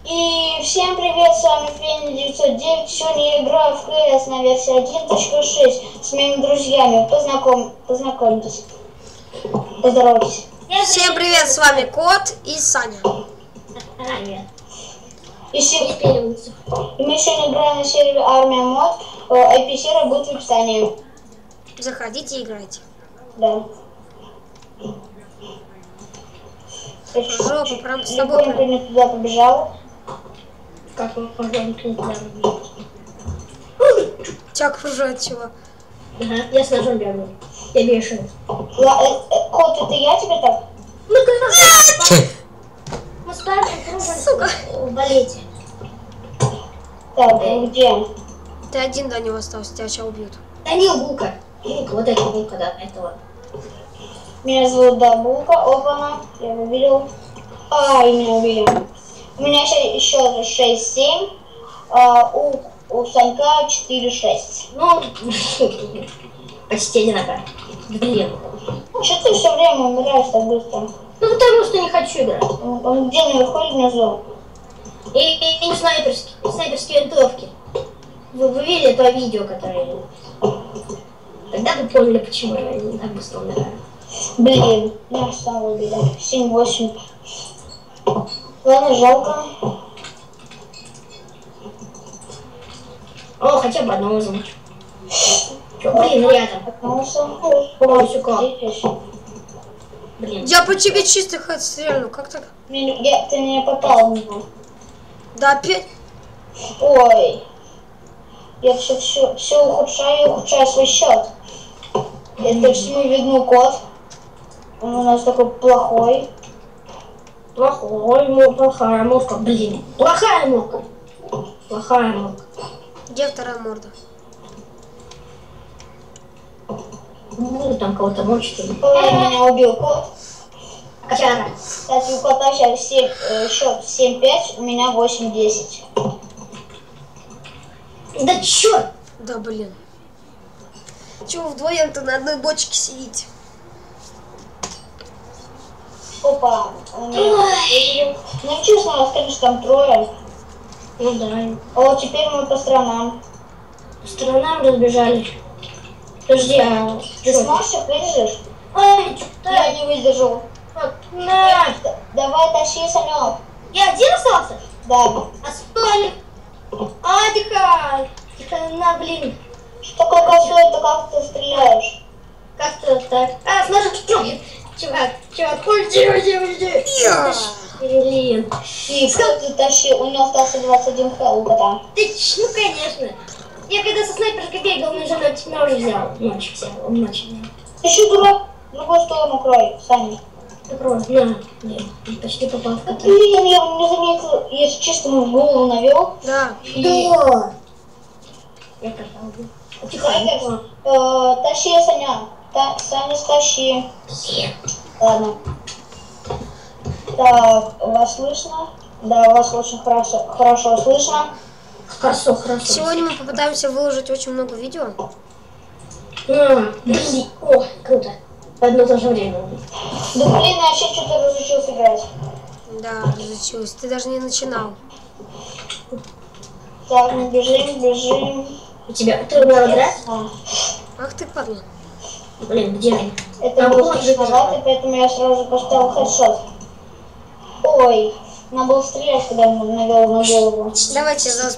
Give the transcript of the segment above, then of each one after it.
И всем привет, с вами Феня 909. Сегодня я играю в КС на версии 1.6 с моими друзьями. Познакомьтесь. Поздоровайтесь. Всем привет, с вами Кот и Саня. Привет. И мы сегодня играем на сервере Армия Мод. IP-сервер будет в описании. Заходите и играйте. Да. Жопа, прям с тобой. Легонько не туда побежал. Как он пожалуйста, не туда побежал. Тебя окружает чего? Ага, я с ножом бегаю. Я бешеный. Кот, это я тебе так? Мы с вами кружимся в балете. Так, где? Ты один до него остался, тебя сейчас убьют. Данил Булка. Булка, вот эта Булка, да, этого. Меня зовут Булка, опа-на, я его видел. И меня убили. У меня еще 6-7, у Санька 4-6. Ну, почти одинаково. Блин. Что ты все время умираешь так быстро? Ну, потому что не хочу играть. Он где наверху или внизу? И не снайперские винтовки. Вы видели то видео, которое... Тогда вы поняли, почему я не так быстро умираю. Блин, меня сам убили. 7-8. Ладно, жалко. О, хотя бы одного замучу. Блин, рядом. Блин. Я по тебе чисто отстрелю, как так? Ты меня попал в него. Да опять? Ой. Я все ухудшаю свой счет. Это всему видно кот. Он у нас такой плохой. Плохая морка, блин. Плохая морка. Плохая морка. Где вторая морда? Ну, там кого-то мочит. Меня убил кот. Качара. Кстати, у кота сейчас счет 7-5, у меня 8-10. Да чё? Да блин. Чего вдвоем-то на одной бочке сидите? Опа, у меня... Ну честно, у нас, конечно, там трое. Ну да. А вот теперь мы по сторонам. По сторонам разбежали. Подожди, Ты сможешь их выдержишь? Ай, что-то... Я не выдержу. На! Давай тащи, Санек. Я один остался? Да. Остались. Тихо. Тихо, на, блин. Что как стоит, то как ты стреляешь? Как-то так. Смотри, чувак, уйди. Блин. И что ты тащил? У него остался 21 хэл у кота. Ну, конечно. Я когда со снайперкой бегал, он уже нож взял. Нож взял. Ты еще дурак? В другую сторону крой, Саня. На. Нет, почти попал в кота. Блин, я не заметил, если чисто ему в голову навел. Да. Да. Я кота убил. Тащи, Саня. Саня, стащи. Ладно. Так, вас слышно? Да, вас очень хорошо слышно. Хорошо. Сегодня мы попытаемся выложить очень много видео. Блин. О, круто. В одно и то же время. Да блин, я вообще что-то разучился играть. Да, разучилась. Ты даже не начинал. Так, мы бежим. У тебя ты умел играть? Ах ты падла. Блин, где он? Это было сложновато, поэтому я сразу поставил хедшот. Ой, надо было стрелять, когда он навел на голову. Давайте я за вас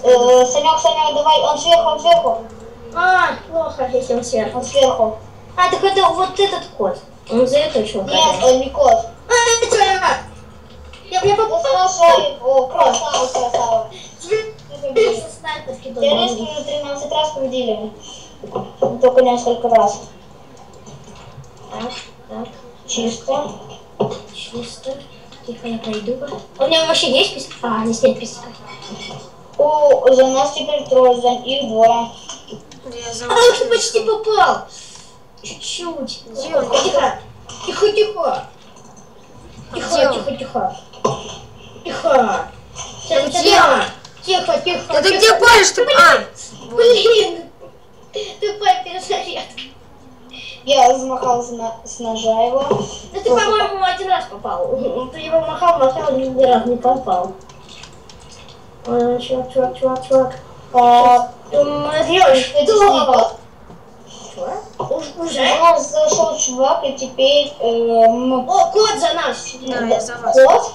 Санек, давай, он сверху. Плохо, если он сверху. Он сверху. Так это вот этот кот. Он за этого чувака. Нет, он не кот. Чувак! Я попал. О, красава. Снайперки Террористы уже 13 раз победили. Только несколько раз. Так. Чисто. Тихо, я пройду. У меня вообще есть пистолет? Здесь нет пистолета. За нас теперь трое, за их двое. Я за Ты почти попал. Чуть-чуть. Где он? Тихо. Тихо. Да ты где палишь ты? Блин. Тупая перезарядка. Я замахал с ножа его. Да ты, по-моему, один раз попал. Ты его махал, ни разу не попал. Чувак. Ты мрёшь. Уже? У нас зашел чувак, и теперь... О, кот за нас. Да, я за вас. Кот?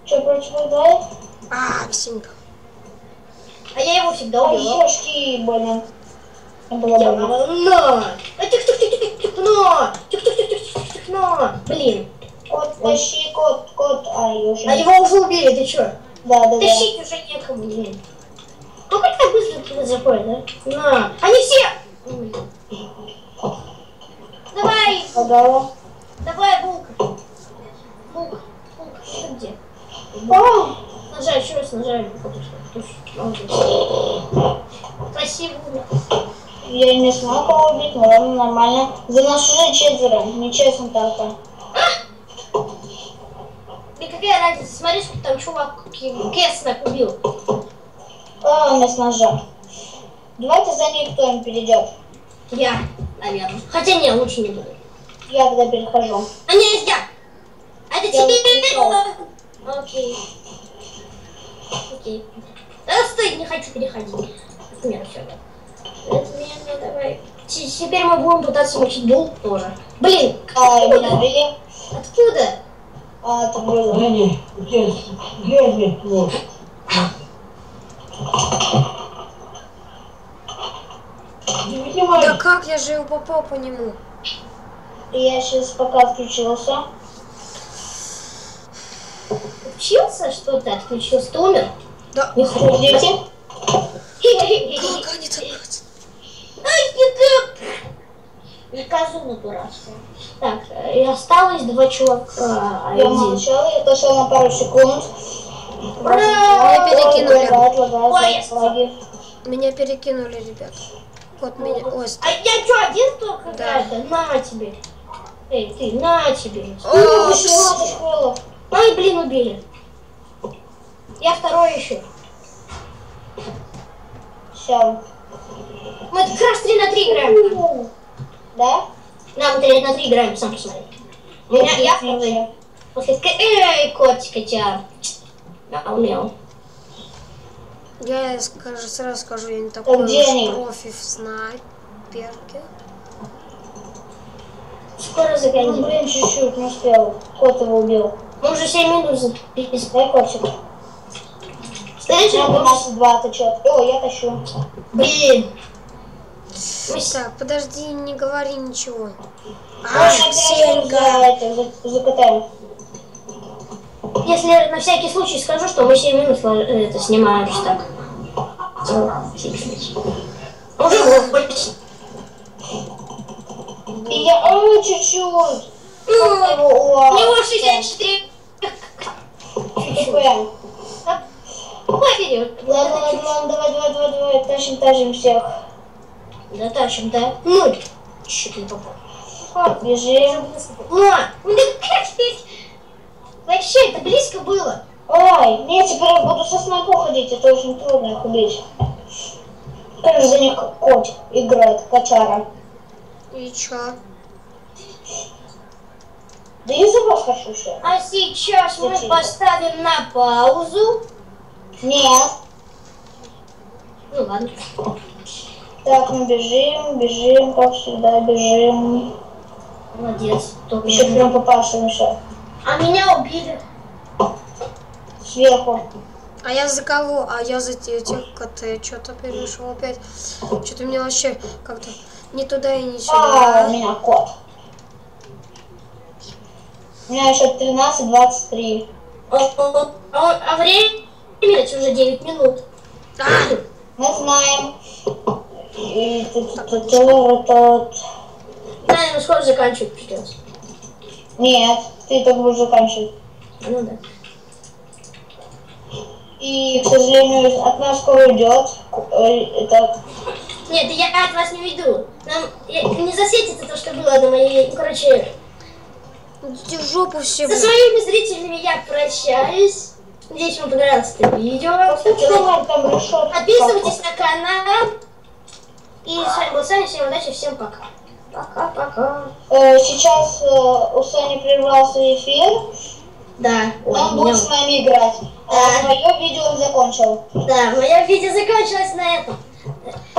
Что, против дает? Ксенька. А я его всегда убивал. Ешки, больно. Было больно. Но! Блин. Кот, тащи, кот. Уже. А его уже убили, ты чё? Да. Тащить уже некому, блин. Ну как так быстро заходит, да? На! Они все! Давай! Погала. Давай, булка. Булка, ты где? Нажай, еще раз нажай. Спасибо. Я не смог его убить, но ладно, нормально. За нас уже 4, нечестно так-то. И какая разница? Смотри, сколько там чувак кеснок убил. Он с ножа. Давайте за них кто-нибудь перейдет. Я, наверное. Хотя не, лучше не буду. Я тогда перехожу. А не, я! Это Я тебе! Окей. Да стой, не хочу переходить. Отмена все. Отмена, давай. Теперь мы будем пытаться мочить булку тоже. Блин, Меня убили. откуда? Это было. Да как я же его попал по нему? Я сейчас пока отключился. Отключился? Что ты отключился? Ты умер? Да. Не ходите? Как они там брать? И козу дурацкая. Так, и осталось 2 чувака. Я молчал, я отошел на пару секунд. Меня перекинули. Лаги. Меня перекинули, ребят. Вот меня. Ой, А я что, один только Да. какая-то? На тебе. Эй, ты, на тебе. Ай, блин, убили. Я второй еще. Все. Мы как раз 3 на 3 играем. Да? Да, мы 3 на 3 играем, сам посмотри. У меня я второй. Эй, котика тебя. Мяу. я сразу скажу, я не такой где уж они? профи в снайперке. Скоро Ну, загоним. блин, чуть-чуть не успел. Кот его убил. Мы уже 7 минут записали. Дай котик. Знаешь, Я мы- 12-2, ты чё? О, я тащу. Блин. Так, подожди, не говори ничего. Ксенька. Закатаем. Если на всякий случай скажу, что мы 7 минут это снимаем just так. Уже больше. И я... чуть-чуть. У него 64. Чуть-чуть. Ой, вперед. Ладно, давай. Тащим всех. Да тащим, да. Ну, чуть не попал. Бежим. Вообще, это близко было. Ой, я теперь буду со снайпу ходить, это очень трудно их убить. Как же за них кот играет, котяра. И чё? Да я за вас хочу все. А сейчас мы Зачем? поставим на паузу. Нет. Ну ладно. Так, мы бежим, как всегда, бежим. Молодец. Еще прям попавшимся. А меня убили. Сверху. А я за кого? А я за этих КТ. Что-то перешел опять. Что-то мне вообще как-то не туда и не У сюда. меня кот. У меня еще 13-23. А время уже 9 минут. Мы знаем. И Наверное, скоро заканчивать придется. Нет, ты так будешь заканчивать. Ну да. И, к сожалению, от нас скоро уйдет. Это... Нет, я от вас не уйду. Не засветится то, что было на моей... Короче, Иди в жопу все, со своими зрителями я прощаюсь. Надеюсь, вам понравилось это видео. Подписывайтесь на канал. И с вами был Саня. Всем удачи, всем пока. Пока-пока. Сейчас у Сани прервался эфир. Да. Он будет с нами играть. А мое видео он закончил. Да, мое видео закончилось на этом.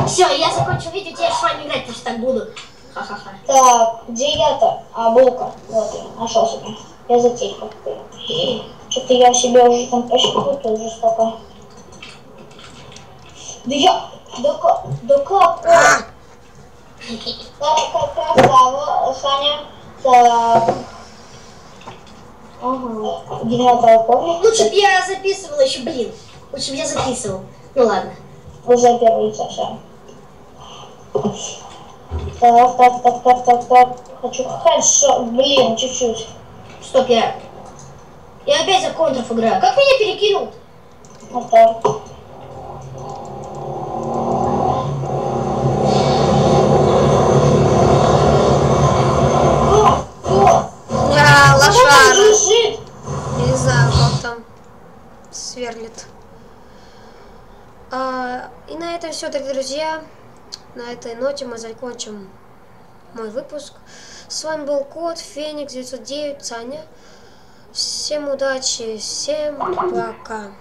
Все, я закончил видео, теперь с вами играть просто так буду. Ха-ха-ха. Так, где я-то? А, булка. Вот я, нашел себе. Я затейка. Что-то я себе уже там пощупаю, жестоко. Да я... Да как? Да как? Красава, Саня. Так. Ага. Генератор помню. Лучше бы я записывал еще, блин. Лучше бы я записывал. Ну ладно. Уже первый Саша. Так. Хочу хэдшот. Блин, чуть-чуть. Стоп, я опять за контров играю. Как меня перекинул? Вот так. Лошара. Лежит. Я не знаю, как там сверлит. И на этом все, дорогие друзья. На этой ноте мы закончим мой выпуск. С вами был Кот, Феникс 909, Саня. Всем удачи, всем пока.